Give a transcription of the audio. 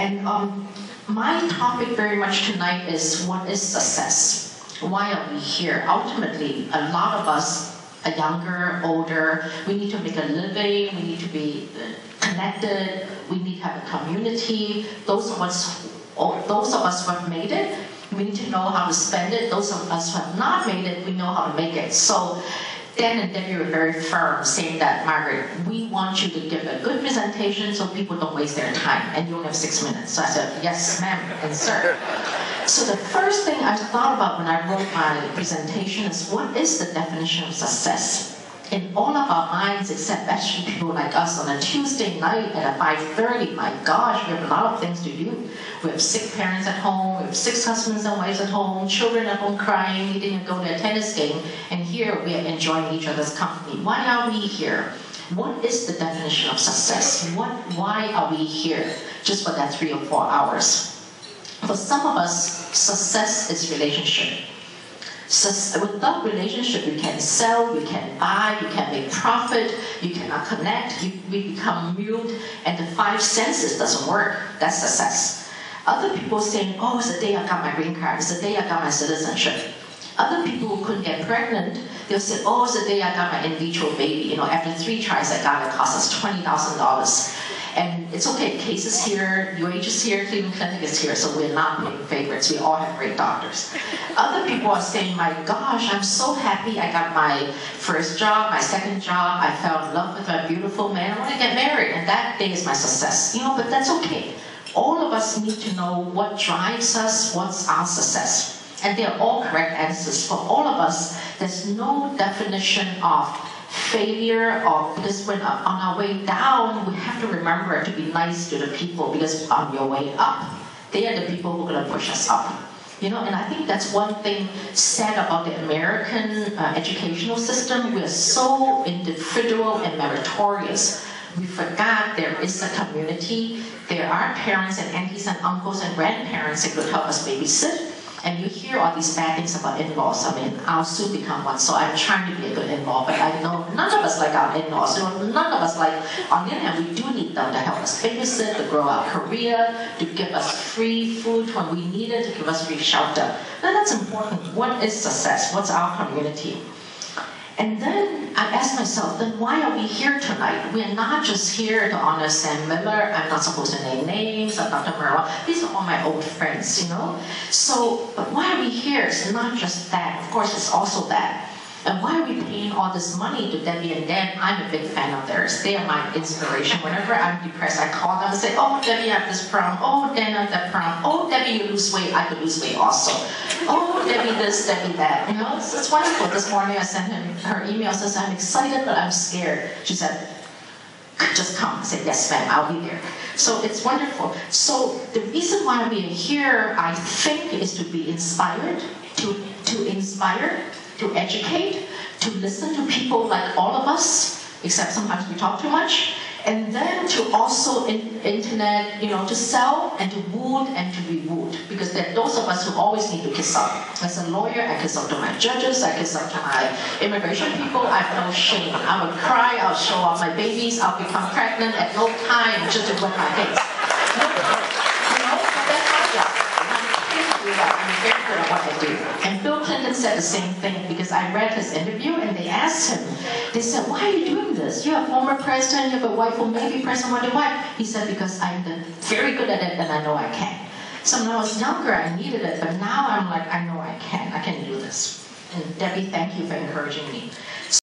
And my topic very much tonight is what is success? Why are we here? Ultimately, a lot of us are younger, older, we need to make a living, we need to be connected, we need to have a community. Those of us who have made it, we need to know how to spend it. Those of us who have not made it, we know how to make it. So Dan and Debbie were very firm, saying that, Margaret, we want you to give a good presentation so people don't waste their time, and you only have 6 minutes. So I said, yes, ma'am, and sir. So the first thing I thought about when I wrote my presentation is, what is the definition of success? In all of our minds, except actually people like us on a Tuesday night at 5:30, my gosh, we have a lot of things to do. We have sick parents at home, we have 6 husbands and wives at home, children at home crying, needing to go to a tennis game, and here we are enjoying each other's company. Why are we here? What is the definition of success? Why are we here just for that 3 or 4 hours? For some of us, success is relationship. Without relationship, you can sell, you can buy, you can make profit, you cannot connect, we become mute, and the 5 senses doesn't work. That's success. Other people saying, oh, it's the day I got my green card, it's the day I got my citizenship. Other people who couldn't get pregnant, they'll say, oh, it's the day I got my in vitro baby. You know, after 3 tries I got it, cost us $20,000. And it's okay, Case is here, UH is here, Cleveland Clinic is here, so we're not paying favorites. We all have great doctors. Other people are saying, my gosh, I'm so happy I got my first job, my second job, I fell in love with a beautiful man, I want to get married, and that day is my success. You know, but that's okay. All of us need to know what drives us, what's our success. And they're all correct answers. For all of us, there's no definition of failure, because when on our way down, we have to remember to be nice to the people, because on your way up, they are the people who are going to push us up. You know, and I think that's one thing sad about the American educational system. We are so individual and meritorious. We forgot there is a community. There are parents and aunties and uncles and grandparents that could help us babysit. And you hear all these bad things about in-laws. I mean, I'll soon become one, so I'm trying to be a good in-law, but I know none of us like our in-laws. You know, none of us like, on the other hand, we do need them to help us babysit, to grow our career, to give us free food when we need it, to give us free shelter. Now that's important. What is success? What's our community? And then I asked myself, then why are we here tonight? We're not just here to honor Sam Miller. I'm not supposed to name names of Dr. Merrill. These are all my old friends, you know? So, but why are we here? It's not just that. Of course, it's also that. And why are we paying all this money to Debbie and Dan? I'm a big fan of theirs. They are my inspiration. Whenever I'm depressed, I call them and say, oh, Debbie, I have this problem. Oh, Dan, I have that problem. Oh, Debbie, you lose weight. I could lose weight also. Oh, Debbie this, Debbie that. You know, it's wonderful. This morning I sent her email, says, I'm excited, but I'm scared. She said, just come. I said, yes, ma'am, I'll be there. So it's wonderful. So the reason why we are here, I think, is to be inspired, to inspire, to educate, to listen to people like all of us, except sometimes we talk too much, and then to also internet, you know, to sell and to wound and to be wooed, because there are those of us who always need to kiss up. As a lawyer, I kiss up to my judges, I kiss up to my immigration people. I have no shame. I would cry, I'll show off my babies, I'll become pregnant at no time just to win my case. You know, that's my job. I'm very good at what I do. And Bill Clinton said the same thing, because I read his interview and they asked him, they said, why are you doing this? You're a former president, you have a wife who may be president, why? He said, because I'm very good at it and I know I can. So when I was younger, I needed it, but now I'm like, I know I can do this. And Debbie, thank you for encouraging me.